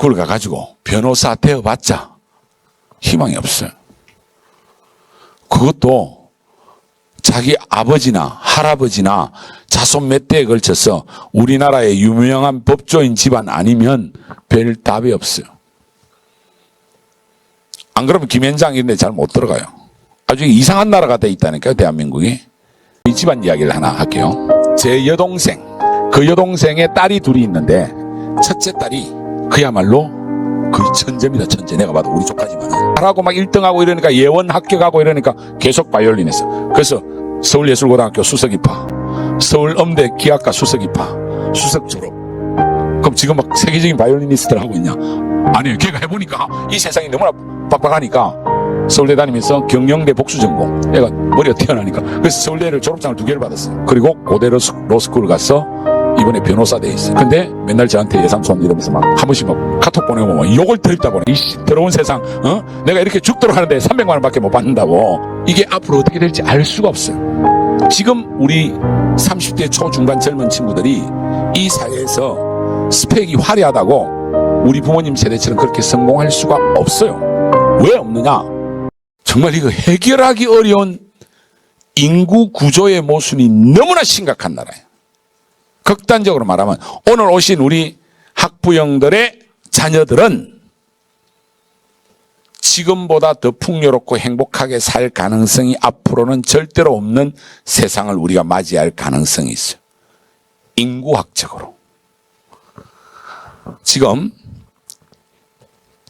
로스쿨 가가지고 변호사 되어봤자 희망이 없어요. 그것도 자기 아버지나 할아버지나 자손 몇 대에 걸쳐서 우리나라의 유명한 법조인 집안 아니면 별 답이 없어요. 안 그러면 김현장 이런 데 잘 못 들어가요. 아주 이상한 나라가 돼 있다니까요, 대한민국이. 이 집안 이야기를 하나 할게요. 제 여동생, 그 여동생의 딸이 둘이 있는데 첫째 딸이 그야말로 거의 천재입니다. 천재. 내가 봐도 우리 쪽까지만 잘하고 막 1등하고 이러니까 예원 합격하고 이러니까 계속 바이올린 했어. 그래서 서울예술고등학교 수석입학, 서울음대 기악과 수석입학, 수석 졸업. 그럼 지금 막 세계적인 바이올리니스트를 하고 있냐? 아니에요. 걔가 해보니까 이 세상이 너무나 빡빡하니까 서울대 다니면서 경영대 복수전공. 얘가 머리가 튀어나니까. 그래서 서울대를 졸업장을 2개를 받았어요. 그리고 고대 로스쿨을 가서 이번에 변호사 돼 있어요. 근데 맨날 저한테 예삼손 이러면서 막 한 번씩 막 카톡 보내고 막 욕을 드립다 보네. 이씨 더러운 세상, 내가 이렇게 죽도록 하는데 300만 원밖에 못 받는다고. 이게 앞으로 어떻게 될지 알 수가 없어요. 지금 우리 30대 초중반 젊은 친구들이 이 사회에서 스펙이 화려하다고 우리 부모님 세대처럼 그렇게 성공할 수가 없어요. 왜 없느냐? 정말 이거 해결하기 어려운 인구 구조의 모순이 너무나 심각한 나라예요. 극단적으로 말하면 오늘 오신 우리 학부형들의 자녀들은 지금보다 더 풍요롭고 행복하게 살 가능성이 앞으로는 절대로 없는 세상을 우리가 맞이할 가능성이 있어요. 인구학적으로. 지금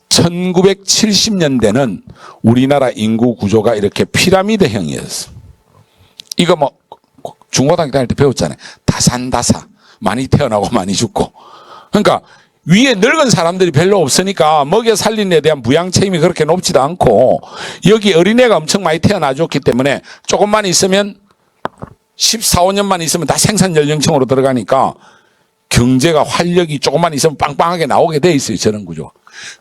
1970년대는 우리나라 인구 구조가 이렇게 피라미드형이었어. 이거 뭐 중고등학교 다닐 때 배웠잖아요. 다산다사. 많이 태어나고 많이 죽고. 그러니까 위에 늙은 사람들이 별로 없으니까 먹여 살리는 데 대한 부양 책임이 그렇게 높지도 않고, 여기 어린애가 엄청 많이 태어나줬기 때문에 조금만 있으면 14, 15년만 있으면 다 생산 연령층으로 들어가니까 경제가 활력이 조금만 있으면 빵빵하게 나오게 돼 있어요. 저런 구조.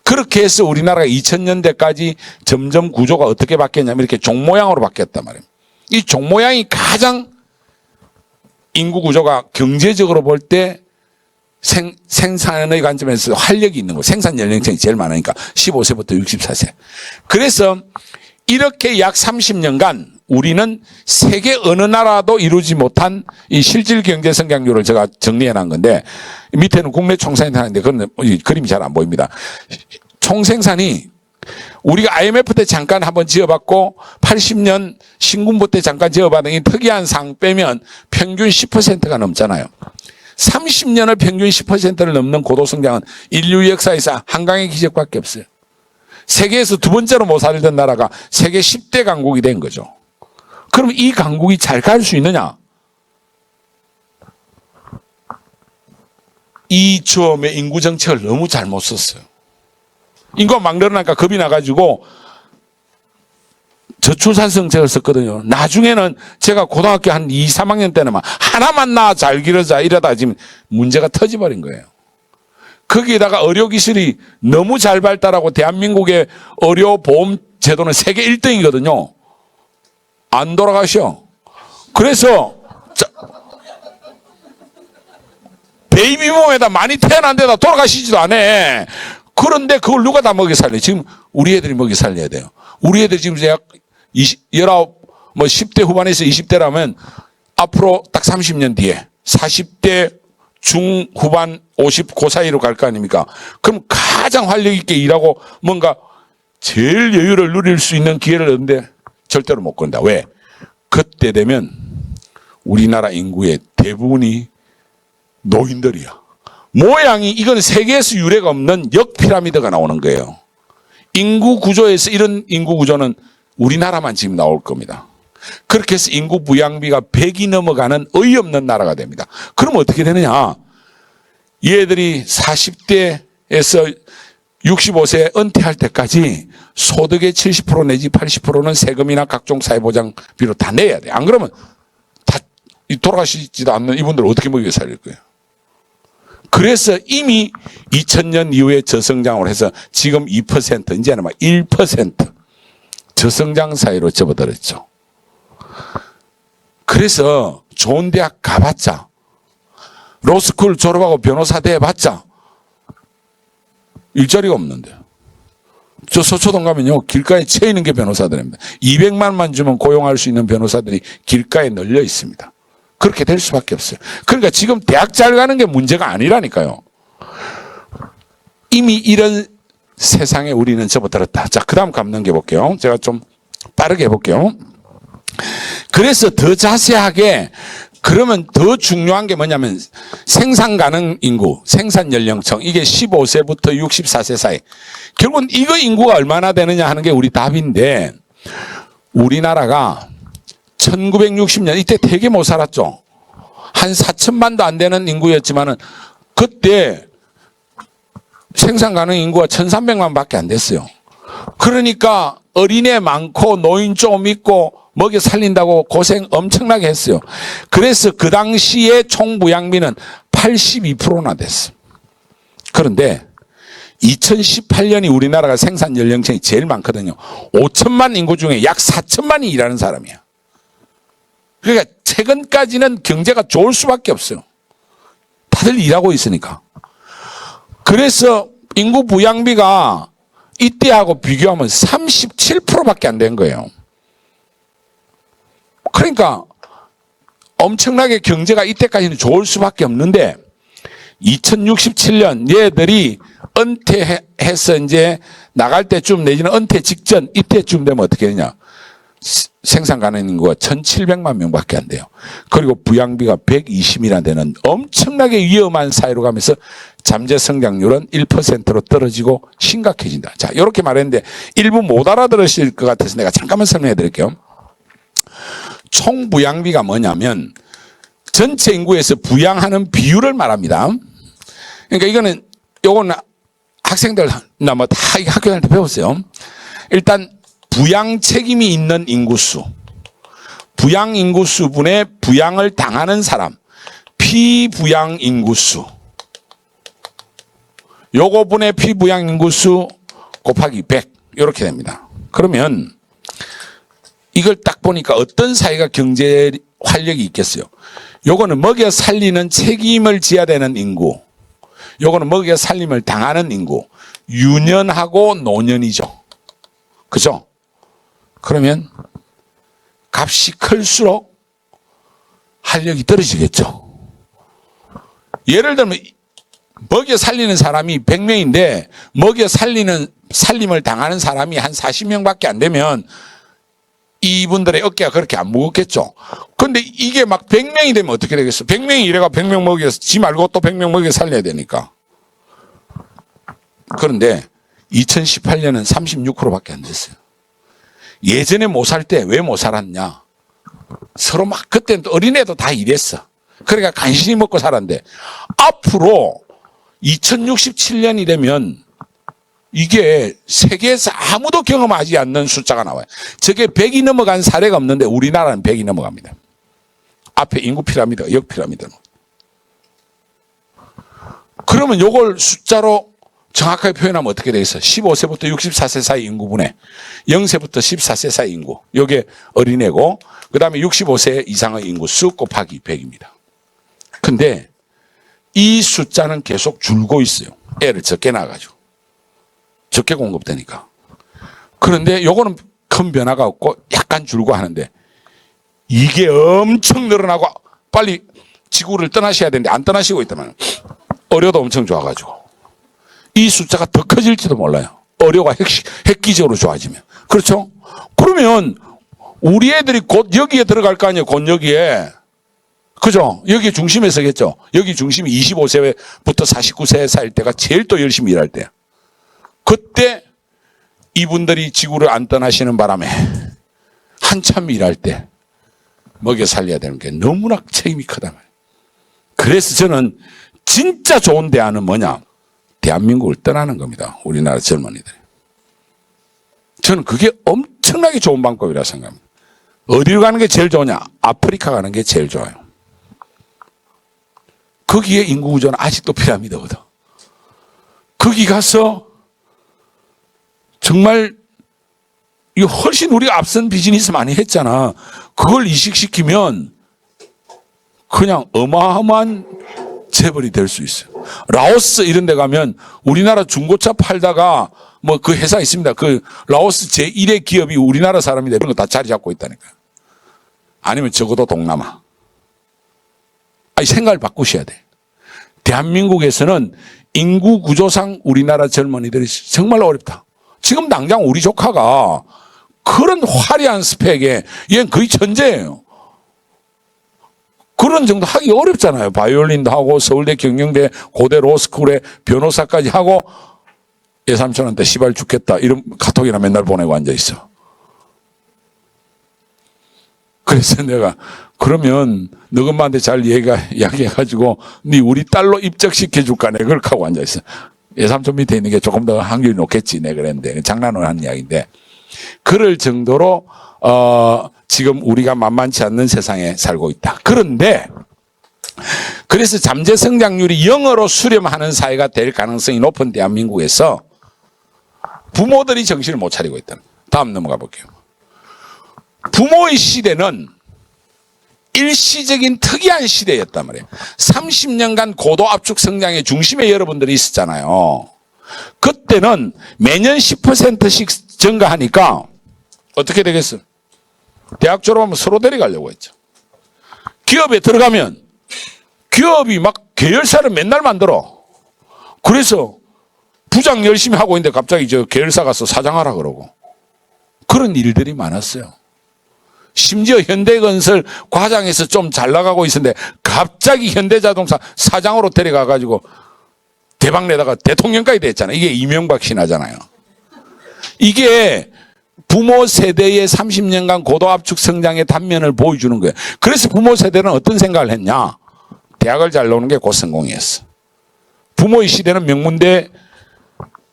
그렇게 해서 우리나라가 2000년대까지 점점 구조가 어떻게 바뀌었냐면 이렇게 종 모양으로 바뀌었단 말이에요. 이 종 모양이 가장 인구 구조가 경제적으로 볼 때 생산의 관점에서 활력이 있는 거. 생산 연령층이 제일 많으니까 15세부터 64세. 그래서 이렇게 약 30년간 우리는 세계 어느 나라도 이루지 못한 이 실질 경제 성장률을 제가 정리해 놓은 건데, 밑에는 국내 총생산이 하는데 그건 그림이 잘 안 보입니다. 총생산이 우리가 IMF 때 잠깐 한번 지어봤고 80년 신군부 때 잠깐 지어봤던 이 특이한 상 빼면 평균 10%가 넘잖아요. 30년을 평균 10%를 넘는 고도성장은 인류 역사에서 한강의 기적밖에 없어요. 세계에서 두 번째로 못 살던 나라가 세계 10대 강국이 된 거죠. 그럼 이 강국이 잘 갈 수 있느냐? 이 처음에 인구 정책을 너무 잘못 썼어요. 인구가 막 늘어나니까 겁이 나가지고 저출산성책을 썼거든요. 나중에는 제가 고등학교 한 2, 3학년 때는 막 하나만 낳아 잘 기르자 이러다 지금 문제가 터져버린 거예요. 거기에다가 의료기술이 너무 잘 발달하고 대한민국의 의료보험 제도는 세계 1등이거든요. 안 돌아가셔. 그래서 베이비붐에다 많이 태어난 데다 돌아가시지도 않아. 그런데 그걸 누가 다 먹여 살려요? 지금 우리 애들이 먹여 살려야 돼요. 우리 애들 지금 약 19, 뭐 10대 후반에서 20대라면 앞으로 딱 30년 뒤에 40대 중후반 50, 그 사이로 갈 거 아닙니까? 그럼 가장 활력 있게 일하고 뭔가 제일 여유를 누릴 수 있는 기회를 얻는데 절대로 못 건다. 왜? 그때 되면 우리나라 인구의 대부분이 노인들이야. 모양이 이건 세계에서 유례가 없는 역피라미드가 나오는 거예요. 인구 구조에서 이런 인구 구조는 우리나라만 지금 나올 겁니다. 그렇게 해서 인구 부양비가 100이 넘어가는 어이없는 나라가 됩니다. 그럼 어떻게 되느냐? 얘들이 40대에서 65세 은퇴할 때까지 소득의 70% 내지 80%는 세금이나 각종 사회보장비로 다 내야 돼. 안 그러면 다 돌아가시지도 않는 이분들 어떻게 먹여 살릴 거예요? 그래서 이미 2000년 이후에 저성장을 해서 지금 2%, 이제는 막 1% 저성장 사회로 접어들었죠. 그래서 좋은 대학 가봤자, 로스쿨 졸업하고 변호사 돼봤자 일자리가 없는데. 저 서초동 가면요, 길가에 채 있는 게 변호사들입니다. 200만만 주면 고용할 수 있는 변호사들이 길가에 널려 있습니다. 그렇게 될 수밖에 없어요. 그러니까 지금 대학 잘 가는 게 문제가 아니라니까요. 이미 이런 세상에 우리는 접어들었다. 자, 그 다음 감 넘겨볼게요. 제가 좀 빠르게 해볼게요. 그래서 더 자세하게, 그러면 더 중요한 게 뭐냐면 생산 가능 인구, 생산 연령층, 이게 15세부터 64세 사이. 결국은 이거 인구가 얼마나 되느냐 하는 게 우리 답인데, 우리나라가 1960년, 이때 되게 못 살았죠. 한 4천만도 안 되는 인구였지만은 그때 생산 가능 인구가 1,300만 밖에 안 됐어요. 그러니까 어린애 많고 노인 좀 있고 먹여 살린다고 고생 엄청나게 했어요. 그래서 그 당시에 총 부양비는 82%나 됐어요. 그런데 2018년이 우리나라가 생산 연령층이 제일 많거든요. 5천만 인구 중에 약 4천만이 일하는 사람이야. 그러니까 최근까지는 경제가 좋을 수밖에 없어요. 다들 일하고 있으니까. 그래서 인구 부양비가 이때하고 비교하면 37%밖에 안 된 거예요. 그러니까 엄청나게 경제가 이때까지는 좋을 수밖에 없는데 2067년 얘들이 은퇴해서 이제 나갈 때쯤 내지는 은퇴 직전 이때쯤 되면 어떻게 되냐. 생산 가능 인구가 1,700만 명밖에 안 돼요. 그리고 부양비가 120이나 되는 엄청나게 위험한 사회로 가면서 잠재 성장률은 1%로 떨어지고 심각해진다. 자, 이렇게 말했는데 일부 못 알아들으실 것 같아서 내가 잠깐만 설명해 드릴게요. 총 부양비가 뭐냐면 전체 인구에서 부양하는 비율을 말합니다. 그러니까 이거는 요거는 학생들나 뭐 다 학교 다닐 때 배웠어요. 일단 부양 책임이 있는 인구수, 부양 인구수분의 부양을 당하는 사람, 피부양 인구수, 요거 분의 피부양 인구수 곱하기 100 이렇게 됩니다. 그러면 이걸 딱 보니까 어떤 사회가 경제 활력이 있겠어요? 요거는 먹여 살리는 책임을 져야 되는 인구, 요거는 먹여 살림을 당하는 인구, 유년하고 노년이죠. 그죠? 그러면 값이 클수록 활력이 떨어지겠죠. 예를 들면 먹여 살리는 사람이 100명인데 먹여 살림을 당하는 사람이 한 40명밖에 안 되면 이분들의 어깨가 그렇게 안 무겁겠죠. 그런데 이게 막 100명이 되면 어떻게 되겠어? 100명이 이래가 100명 먹여서 지 말고 또 100명 먹여 살려야 되니까. 그런데 2018년은 36%밖에 안 됐어요. 예전에 못 살 때 왜 못 살았냐? 서로 막 그때는 또 어린애도 다 일했어. 그러니까 간신히 먹고 살았는데 앞으로 2067년이 되면 이게 세계에서 아무도 경험하지 않는 숫자가 나와요. 저게 100이 넘어간 사례가 없는데 우리나라는 100이 넘어갑니다. 앞에 인구 피라미드가 역 피라미드는. 그러면 요걸 숫자로 정확하게 표현하면 어떻게 되겠어? 15세부터 64세 사이 인구분의 0세부터 14세 사이 인구. 요게 어린애고 그 다음에 65세 이상의 인구 수 곱하기 100입니다. 근데 이 숫자는 계속 줄고 있어요. 애를 적게 낳아가지고. 적게 공급되니까. 그런데 요거는 큰 변화가 없고 약간 줄고 하는데 이게 엄청 늘어나고 빨리 지구를 떠나셔야 되는데 안 떠나시고 있다면 어려도 엄청 좋아가지고 이 숫자가 더 커질지도 몰라요. 어려가 획기적으로 좋아지면. 그렇죠? 그러면 우리 애들이 곧 여기에 들어갈 거 아니에요. 곧 여기에. 그죠? 여기 중심에 서겠죠. 여기 중심이 25세부터 49세 사이일 때가 제일 또 열심히 일할 때야. 그때 이분들이 지구를 안 떠나시는 바람에 한참 일할 때 먹여 살려야 되는 게 너무나 책임이 크다 말이에요. 그래서 저는 진짜 좋은 대안은 뭐냐? 대한민국을 떠나는 겁니다. 우리나라 젊은이들이. 저는 그게 엄청나게 좋은 방법이라 생각합니다. 어디로 가는 게 제일 좋으냐? 아프리카 가는 게 제일 좋아요. 거기에 인구 구조는 아직도 피라미드거든. 거기 가서 정말 이거 훨씬 우리가 앞선 비즈니스 많이 했잖아. 그걸 이식시키면 그냥 어마어마한 재벌이 될 수 있어요. 라오스 이런 데 가면 우리나라 중고차 팔다가 뭐 그 회사 있습니다. 그 라오스 제1의 기업이 우리나라 사람인데 이런 거 다 자리 잡고 있다니까요. 아니면 적어도 동남아. 아니, 생각을 바꾸셔야 돼. 대한민국에서는 인구 구조상 우리나라 젊은이들이 정말 어렵다. 지금 당장 우리 조카가 그런 화려한 스펙에 얘는 거의 천재예요. 그런 정도 하기 어렵잖아요. 바이올린도 하고 서울대 경영대 고대 로스쿨에 변호사까지 하고 예삼촌한테 시발 죽겠다 이런 카톡이나 맨날 보내고 앉아있어. 그래서 내가 그러면 너희 엄마한테 잘 이야기해가지고 네 우리 딸로 입적시켜줄까 내 그렇게 하고 앉아있어. 예삼촌 밑에 있는 게 조금 더 확률이 높겠지 내 그랬는데 장난으로 하는 이야기인데 그럴 정도로 지금 우리가 만만치 않는 세상에 살고 있다. 그런데 그래서 잠재 성장률이 0으로 수렴하는 사회가 될 가능성이 높은 대한민국에서 부모들이 정신을 못 차리고 있다. 다음 넘어가 볼게요. 부모의 시대는 일시적인 특이한 시대였단 말이에요. 30년간 고도 압축 성장의 중심에 여러분들이 있었잖아요. 그때는 매년 10%씩 증가하니까 어떻게 되겠어요? 대학 졸업하면 서로 데려가려고 했죠. 기업에 들어가면 기업이 막 계열사를 맨날 만들어. 그래서 부장 열심히 하고 있는데 갑자기 저 계열사 가서 사장하라 그러고 그런 일들이 많았어요. 심지어 현대건설 과장에서 좀 잘 나가고 있었는데 갑자기 현대자동차 사장으로 데려가가지고 대박 내다가 대통령까지 됐잖아요. 이게 이명박 신화잖아요. 이게 부모 세대의 30년간 고도압축 성장의 단면을 보여주는 거예요. 그래서 부모 세대는 어떤 생각을 했냐? 대학을 잘 나오는 게 곧 성공이었어. 부모의 시대는 명문대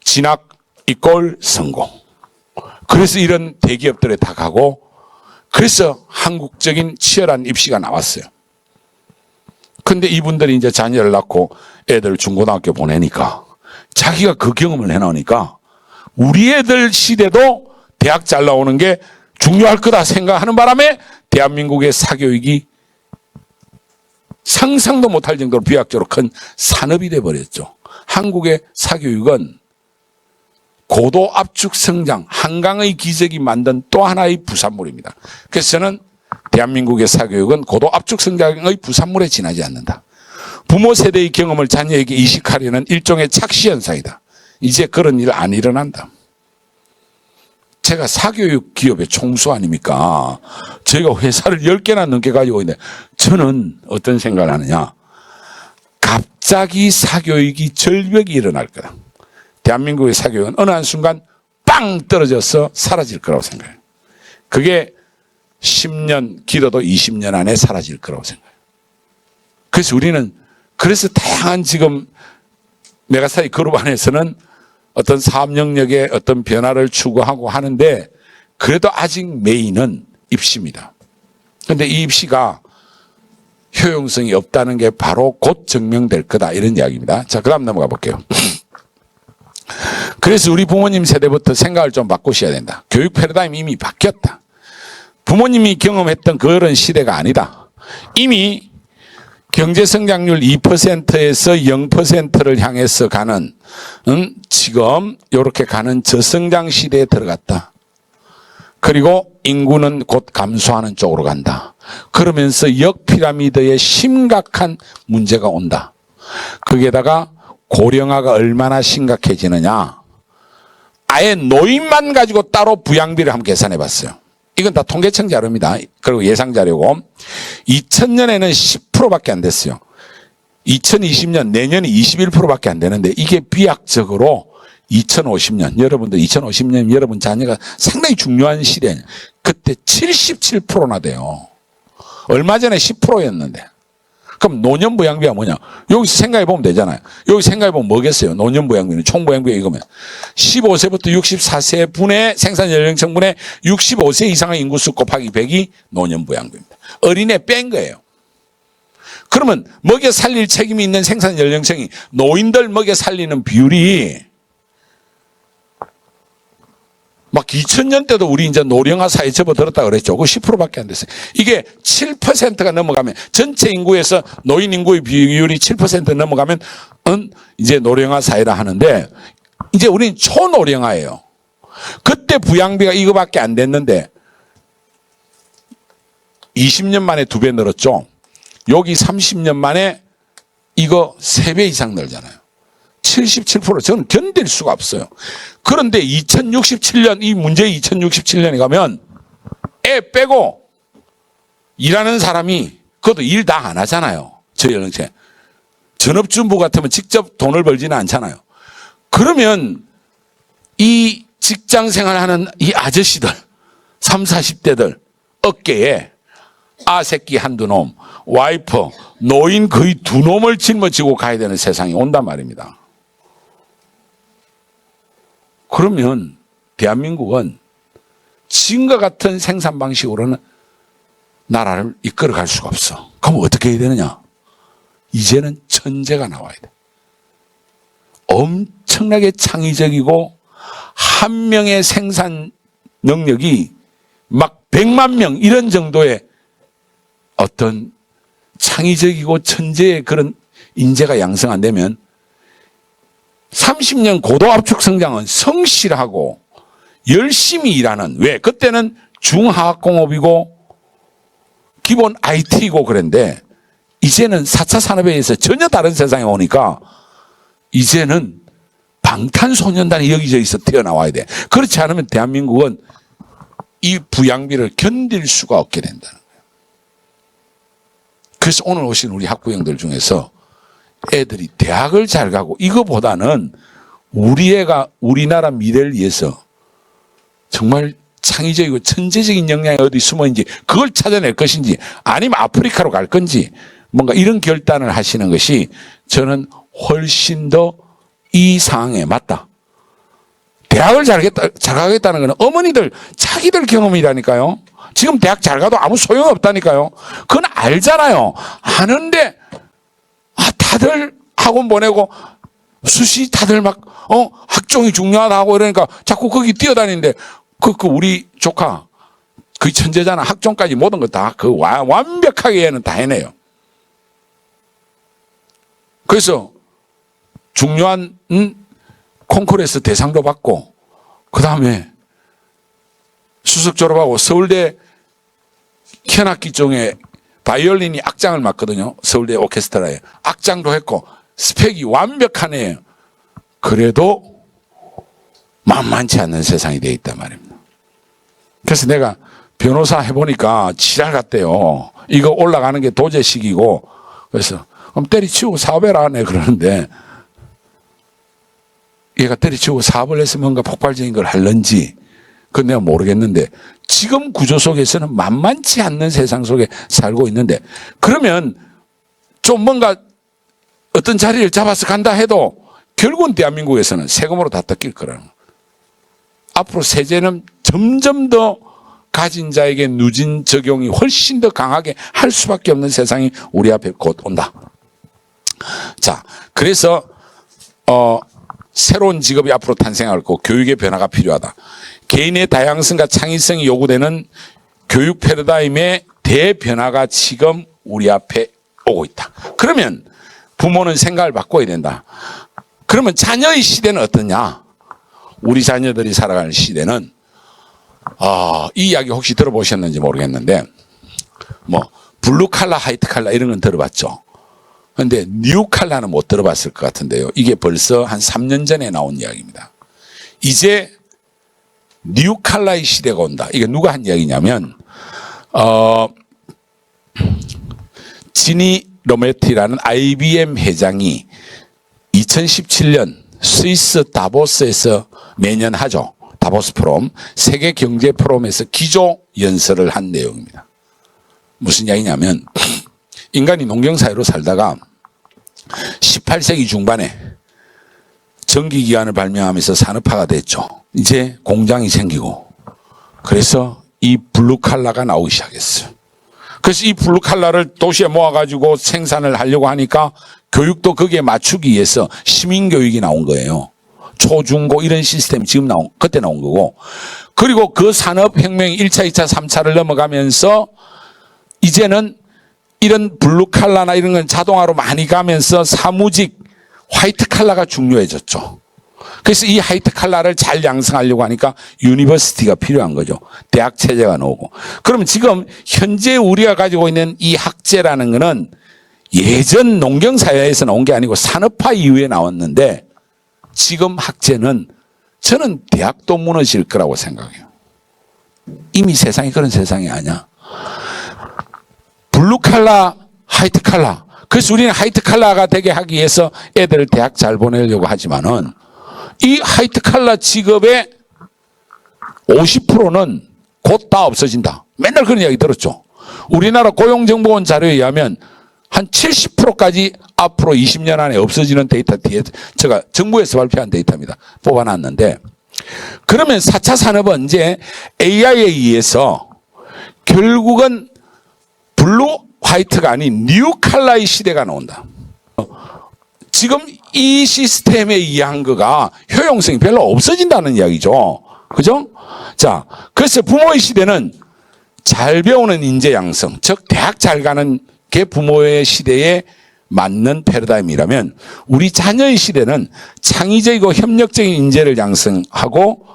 진학 이꼴 성공. 그래서 이런 대기업들에 다 가고 그래서 한국적인 치열한 입시가 나왔어요. 근데 이분들이 이제 자녀를 낳고 애들 중고등학교 보내니까 자기가 그 경험을 해놓으니까 우리 애들 시대도 대학 잘 나오는 게 중요할 거다 생각하는 바람에 대한민국의 사교육이 상상도 못할 정도로 비약적으로 큰 산업이 돼버렸죠. 한국의 사교육은 고도 압축 성장, 한강의 기적이 만든 또 하나의 부산물입니다. 그래서 저는 대한민국의 사교육은 고도 압축 성장의 부산물에 지나지 않는다. 부모 세대의 경험을 자녀에게 이식하려는 일종의 착시 현상이다. 이제 그런 일 안 일어난다. 제가 사교육 기업의 총수 아닙니까? 저희가 회사를 10개나 넘게 가지고 있는데 저는 어떤 생각을 하느냐. 갑자기 사교육이 절벽이 일어날 거다. 대한민국의 사교육은 어느 한순간 빵 떨어져서 사라질 거라고 생각해요. 그게 10년 길어도 20년 안에 사라질 거라고 생각해요. 그래서 우리는 그래서 다양한 지금 메가스타디 그룹 안에서는 어떤 사업 영역의 어떤 변화를 추구하고 하는데 그래도 아직 메인은 입시입니다. 그런데 이 입시가 효용성이 없다는 게 바로 곧 증명될 거다 이런 이야기입니다. 자, 그 다음 넘어가 볼게요. 그래서 우리 부모님 세대부터 생각을 좀 바꾸셔야 된다. 교육 패러다임이 이미 바뀌었다. 부모님이 경험했던 그런 시대가 아니다. 이미 경제성장률 2%에서 0%를 향해서 가는 지금 이렇게 가는 저성장 시대에 들어갔다. 그리고 인구는 곧 감소하는 쪽으로 간다. 그러면서 역피라미드에 심각한 문제가 온다. 거기에다가 고령화가 얼마나 심각해지느냐. 아예 노인만 가지고 따로 부양비를 한번 계산해 봤어요. 이건 다 통계청 자료입니다. 그리고 예상 자료고 2000년에는 10%밖에 안 됐어요. 2020년 내년이 21%밖에 안 되는데 이게 비약적으로 2050년 여러분들 2050년 여러분 자녀가 상당히 중요한 시대예요. 그때 77%나 돼요. 얼마 전에 10%였는데 그럼 노년부양비가 뭐냐? 여기서 생각해보면 되잖아요. 여기 생각해보면 뭐겠어요? 노년부양비는 총부양비가 이거면 15세부터 64세 분의 생산연령층분의 65세 이상의 인구수 곱하기 100이 노년부양비입니다. 어린애 뺀 거예요. 그러면 먹여 살릴 책임이 있는 생산연령층이 노인들 먹여 살리는 비율이 막 2000년 때도 우리 이제 노령화 사회에 접어들었다 그랬죠. 그 10%밖에 안 됐어요. 이게 7%가 넘어가면 전체 인구에서 노인 인구의 비율이 7% 넘어가면 이제 노령화 사회라 하는데 이제 우리는 초노령화예요. 그때 부양비가 이거밖에 안 됐는데 20년 만에 2배 늘었죠. 여기 30년 만에 이거 3배 이상 늘잖아요. 77% 저는 견딜 수가 없어요. 그런데 2067년 이 문제의 2067년에 가면 애 빼고 일하는 사람이 그것도 일 다 안 하잖아요. 저희 연령체 전업주부 같으면 직접 돈을 벌지는 않잖아요. 그러면 이 직장 생활하는 이 아저씨들 30, 40대들 어깨에 아새끼 한두 놈, 와이프, 노인 거의 2놈을 짊어지고 가야 되는 세상이 온단 말입니다. 그러면 대한민국은 지금과 같은 생산 방식으로는 나라를 이끌어갈 수가 없어. 그럼 어떻게 해야 되느냐? 이제는 천재가 나와야 돼. 엄청나게 창의적이고 한 명의 생산 능력이 막 100만 명 이런 정도의 어떤 창의적이고 천재의 그런 인재가 양성 안 되면 30년 고도 압축 성장은 성실하고 열심히 일하는, 왜? 그때는 중화학공업이고 기본 IT고 그런데 이제는 4차 산업에 의해서 전혀 다른 세상에 오니까 이제는 방탄소년단이 여기저기서 튀어나와야 돼. 그렇지 않으면 대한민국은 이 부양비를 견딜 수가 없게 된다는 거예요. 그래서 오늘 오신 우리 학부형들 중에서 애들이 대학을 잘 가고 이거보다는 우리 애가 우리나라 미래를 위해서 정말 창의적이고 천재적인 역량이 어디 숨어 있는지 그걸 찾아낼 것인지 아니면 아프리카로 갈 건지 뭔가 이런 결단을 하시는 것이 저는 훨씬 더 이 상황에 맞다. 대학을 잘 가겠다는 것은 어머니들 자기들 경험이라니까요. 지금 대학 잘 가도 아무 소용없다니까요. 그건 알잖아요. 아는데 다들 학원 보내고 수시 다들 막 학종이 중요하다고 이러니까 자꾸 거기 뛰어다니는데 그 우리 조카 그 천재잖아. 학종까지 모든 거 다 그 완벽하게 얘는 다 해내요. 그래서 중요한 콩쿠르에서 대상도 받고 그 다음에 수석 졸업하고 서울대 현악기 중에 바이올린이 악장을 맡거든요. 서울대 오케스트라에 악장도 했고 스펙이 완벽한 애예요. 그래도 만만치 않는 세상이 되어 있단 말입니다. 그래서 내가 변호사 해보니까 지랄 같대요. 이거 올라가는 게 도제식이고 그래서 그럼 때리치우고 사업해라 네 그러는데 얘가 때리치우고 사업을 해서 뭔가 폭발적인 걸 할런지 그건 내가 모르겠는데 지금 구조 속에서는 만만치 않는 세상 속에 살고 있는데 그러면 좀 뭔가 어떤 자리를 잡아서 간다 해도 결국은 대한민국에서는 세금으로 다 뜯길 거라는 거예요. 앞으로 세제는 점점 더 가진 자에게 누진 적용이 훨씬 더 강하게 할 수밖에 없는 세상이 우리 앞에 곧 온다. 자, 그래서 새로운 직업이 앞으로 탄생할 거고 교육의 변화가 필요하다. 개인의 다양성과 창의성이 요구되는 교육 패러다임의 대변화가 지금 우리 앞에 오고 있다. 그러면 부모는 생각을 바꿔야 된다. 그러면 자녀의 시대는 어떠냐? 우리 자녀들이 살아가는 시대는 이 이야기 혹시 들어보셨는지 모르겠는데 뭐 블루 칼라, 화이트 칼라 이런 건 들어봤죠. 그런데 뉴 칼라는 못 들어봤을 것 같은데요. 이게 벌써 한 3년 전에 나온 이야기입니다. 이제 뉴 칼라의 시대가 온다. 이게 누가 한 이야기냐면 지니 로메티라는 IBM 회장이 2017년 스위스 다보스에서 매년 하죠. 다보스 포럼, 세계 경제 포럼에서 기조 연설을 한 내용입니다. 무슨 이야기냐면 인간이 농경사회로 살다가 18세기 중반에 전기기관을 발명하면서 산업화가 됐죠. 이제 공장이 생기고 그래서 이 블루칼라가 나오기 시작했어요. 그래서 이 블루칼라를 도시에 모아가지고 생산을 하려고 하니까 교육도 거기에 맞추기 위해서 시민교육이 나온 거예요. 초중고 이런 시스템이 지금 그때 나온 거고, 그리고 그 산업혁명이 1차, 2차, 3차를 넘어가면서 이제는 이런 블루칼라나 이런 건 자동화로 많이 가면서 사무직, 화이트 칼라가 중요해졌죠. 그래서 이 화이트 칼라를 잘 양성하려고 하니까 유니버시티가 필요한 거죠. 대학 체제가 나오고. 그럼 지금 현재 우리가 가지고 있는 이 학제라는 거는 예전 농경사회에서 나온 게 아니고 산업화 이후에 나왔는데, 지금 학제는 저는 대학도 무너질 거라고 생각해요. 이미 세상이 그런 세상이 아니야. 블루칼라, 화이트칼라. 그래서 우리는 화이트칼라가 되게 하기 위해서 애들을 대학 잘 보내려고 하지만은 이 화이트칼라 직업의 50%는 곧 다 없어진다. 맨날 그런 이야기 들었죠. 우리나라 고용정보원 자료에 의하면 한 70%까지 앞으로 20년 안에 없어지는 데이터 뒤에 제가 정부에서 발표한 데이터입니다. 뽑아놨는데, 그러면 4차 산업은 이제 AI에 의해서 결국은 블루 화이트가 아닌 뉴 칼라의 시대가 나온다. 지금 이 시스템에 의한 거가 효용성이 별로 없어진다는 이야기죠. 그죠? 자, 그래서 부모의 시대는 잘 배우는 인재 양성, 즉 대학 잘 가는 게 부모의 시대에 맞는 패러다임이라면, 우리 자녀의 시대는 창의적이고 협력적인 인재를 양성하고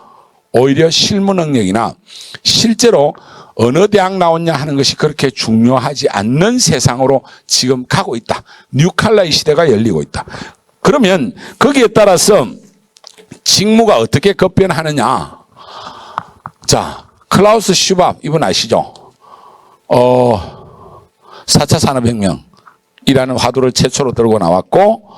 오히려 실무 능력이나 실제로 어느 대학 나왔냐 하는 것이 그렇게 중요하지 않는 세상으로 지금 가고 있다. 뉴칼라의 시대가 열리고 있다. 그러면 거기에 따라서 직무가 어떻게 급변하느냐. 자, 클라우스 슈밥 이분 아시죠? 4차 산업혁명이라는 화두를 최초로 들고 나왔고,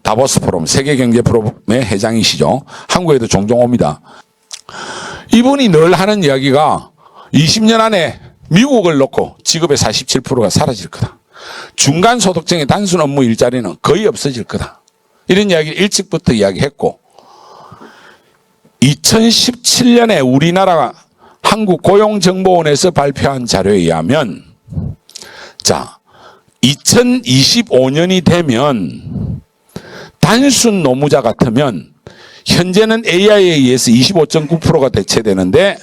다보스 포럼, 세계경제 포럼의 회장이시죠. 한국에도 종종 옵니다. 이분이 늘 하는 이야기가 20년 안에 미국을 놓고 직업의 47%가 사라질 거다. 중간소득층의 단순 업무 일자리는 거의 없어질 거다. 이런 이야기를 일찍부터 이야기했고, 2017년에 우리나라 한국고용정보원에서 발표한 자료에 의하면, 자, 2025년이 되면 단순 노무자 같으면 현재는 AI에 의해서 25.9%가 대체되는데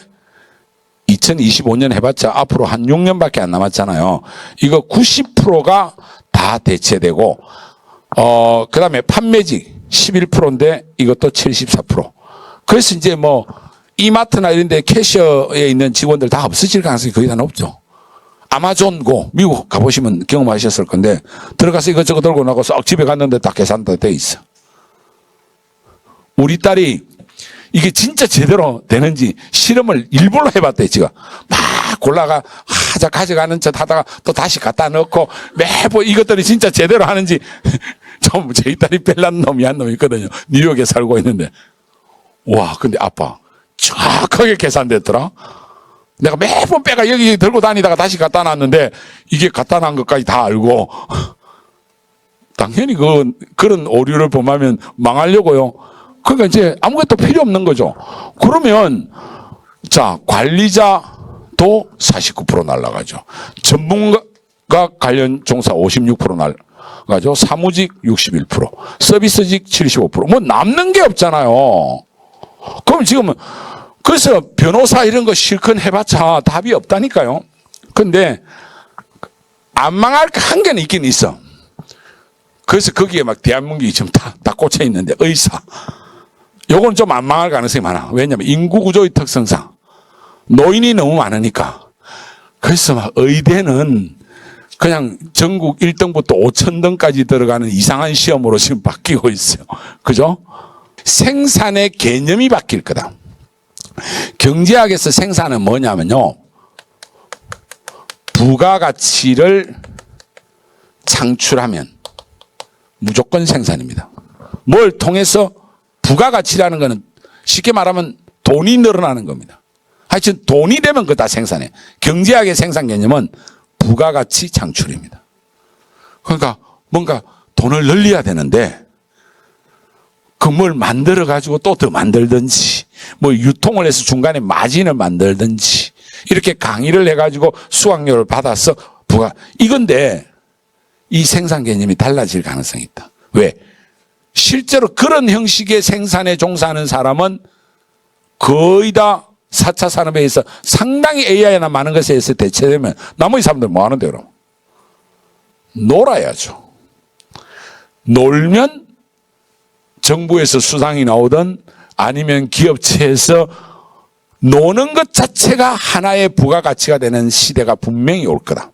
2025년 해봤자 앞으로 한 6년밖에 안 남았잖아요. 이거 90%가 다 대체되고, 그 다음에 판매직 11%인데 이것도 74%. 그래서 이제 뭐 이마트나 이런 데 캐셔에 있는 직원들 다 없어질 가능성이 거의 다 높죠. 아마존고 미국 가보시면 경험하셨을 건데, 들어가서 이것저것 들고 나고 썩 집에 갔는데 다 계산도 돼 있어. 우리 딸이 이게 진짜 제대로 되는지 실험을 일부러 해봤대. 지가 막 골라가 가져가는 척 하다가 또 다시 갖다 넣고 매번 이것들이 진짜 제대로 하는지 좀 저희 딸이 벨란 놈이 한 놈이 있거든요. 뉴욕에 살고 있는데, 와 근데 아빠 정확하게 계산됐더라. 내가 매번 빼가 여기 들고 다니다가 다시 갖다 놨는데 이게 갖다 놨 것까지 다 알고, 당연히 그런 오류를 범하면 망하려고요. 그러니까 이제 아무것도 필요 없는 거죠. 그러면 자, 관리자도 49% 날라가죠. 전문가 관련 종사 56% 날라가죠. 사무직 61%, 서비스직 75%. 뭐 남는 게 없잖아요. 그럼 지금 그래서 변호사 이런 거 실컷 해봤자 답이 없다니까요. 근데 안 망할 한계는 있긴 있어. 그래서 거기에 막 대한민국이 지금 다 꽂혀 있는데, 의사. 요건 좀 안 망할 가능성이 많아. 왜냐면 인구 구조의 특성상 노인이 너무 많으니까. 그래서 막 의대는 그냥 전국 1등부터 5,000등까지 들어가는 이상한 시험으로 지금 바뀌고 있어요. 그죠? 생산의 개념이 바뀔 거다. 경제학에서 생산은 뭐냐면요, 부가가치를 창출하면 무조건 생산입니다. 뭘 통해서? 부가가치라는 거는 쉽게 말하면 돈이 늘어나는 겁니다. 하여튼 돈이 되면 그거 다 생산해. 경제학의 생산 개념은 부가가치 창출입니다. 그러니까 뭔가 돈을 늘려야 되는데 그 뭘 만들어 가지고 또 더 만들든지, 뭐 유통을 해서 중간에 마진을 만들든지, 이렇게 강의를 해 가지고 수강료를 받아서 이건데 이 생산 개념이 달라질 가능성이 있다. 왜? 실제로 그런 형식의 생산에 종사하는 사람은 거의 다 4차 산업에 의해서 상당히 AI나 많은 것에 의해서 대체되면 나머지 사람들 뭐 하는데 그럼? 놀아야죠. 놀면 정부에서 수당이 나오든 아니면 기업체에서 노는 것 자체가 하나의 부가가치가 되는 시대가 분명히 올 거다.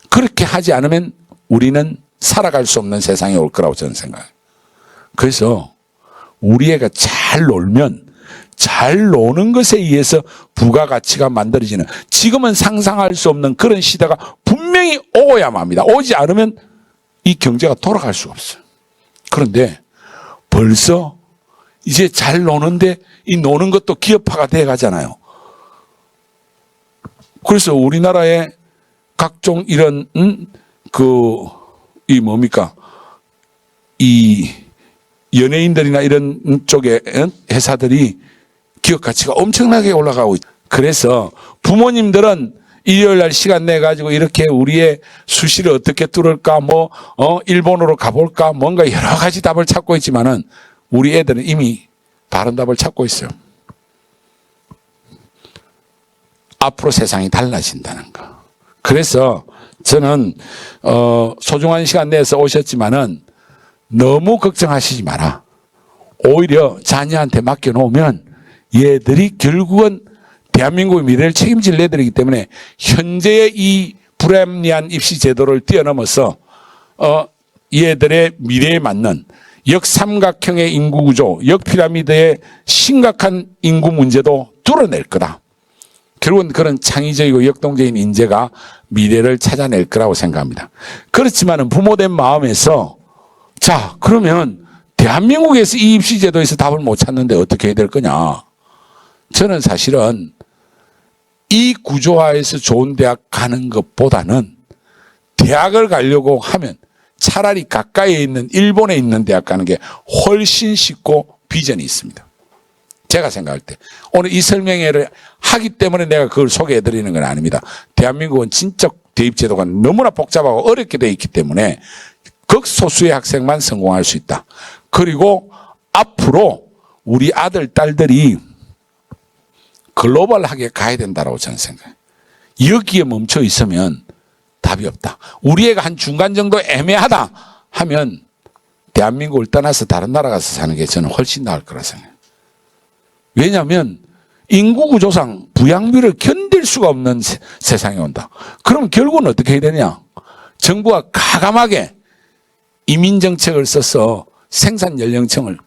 그렇게 하지 않으면 우리는 살아갈 수 없는 세상이 올 거라고 저는 생각해요. 그래서 우리 애가 잘 놀면 잘 노는 것에 의해서 부가가치가 만들어지는, 지금은 상상할 수 없는 그런 시대가 분명히 오야만 합니다. 오지 않으면 이 경제가 돌아갈 수가 없어요. 그런데 벌써 이제 잘 노는데 이 노는 것도 기업화가 돼 가잖아요. 그래서 우리나라의 각종 이런 이 뭡니까, 이 연예인들이나 이런 쪽의 회사들이 기업 가치가 엄청나게 올라가고 있어요. 그래서 부모님들은 일요일 날 시간 내 가지고 이렇게 우리의 수시를 어떻게 뚫을까, 일본으로 가볼까, 뭔가 여러 가지 답을 찾고 있지만은 우리 애들은 이미 다른 답을 찾고 있어요. 앞으로 세상이 달라진다는 거. 그래서 저는 소중한 시간 내서 오셨지만은 너무 걱정하시지 마라. 오히려 자녀한테 맡겨놓으면 얘들이 결국은 대한민국의 미래를 책임질 애들이기 때문에 현재의 이 불합리한 입시 제도를 뛰어넘어서 얘들의 미래에 맞는 역삼각형의 인구 구조, 역피라미드의 심각한 인구 문제도 뚫어낼 거다. 결국은 그런 창의적이고 역동적인 인재가 미래를 찾아낼 거라고 생각합니다. 그렇지만은 부모된 마음에서 자, 그러면 대한민국에서 이 입시 제도에서 답을 못 찾는데 어떻게 해야 될 거냐? 저는 사실은 이 구조화에서 좋은 대학 가는 것보다는 대학을 가려고 하면 차라리 가까이에 있는 일본에 있는 대학 가는 게 훨씬 쉽고 비전이 있습니다. 제가 생각할 때 오늘 이 설명회를 하기 때문에 내가 그걸 소개해 드리는 건 아닙니다. 대한민국은 진짜 대입제도가 너무나 복잡하고 어렵게 되어 있기 때문에 극소수의 학생만 성공할 수 있다. 그리고 앞으로 우리 아들, 딸들이 글로벌하게 가야 된다고 저는 생각해요. 여기에 멈춰 있으면 답이 없다. 우리 애가 한 중간 정도 애매하다 하면 대한민국을 떠나서 다른 나라 가서 사는 게 저는 훨씬 나을 거라 생각해요. 왜냐하면 인구 구조상 부양비를 견딜 수가 없는 세상이 온다. 그럼 결국은 어떻게 해야 되냐? 정부가 가감하게 이민 정책을 써서 생산 연령층을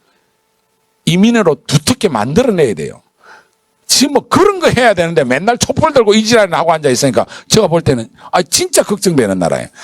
이민으로 두텁게 만들어내야 돼요. 지금 뭐 그런 거 해야 되는데 맨날 촛불 들고 이지랄을 하고 앉아 있으니까 제가 볼 때는 진짜 걱정되는 나라예요.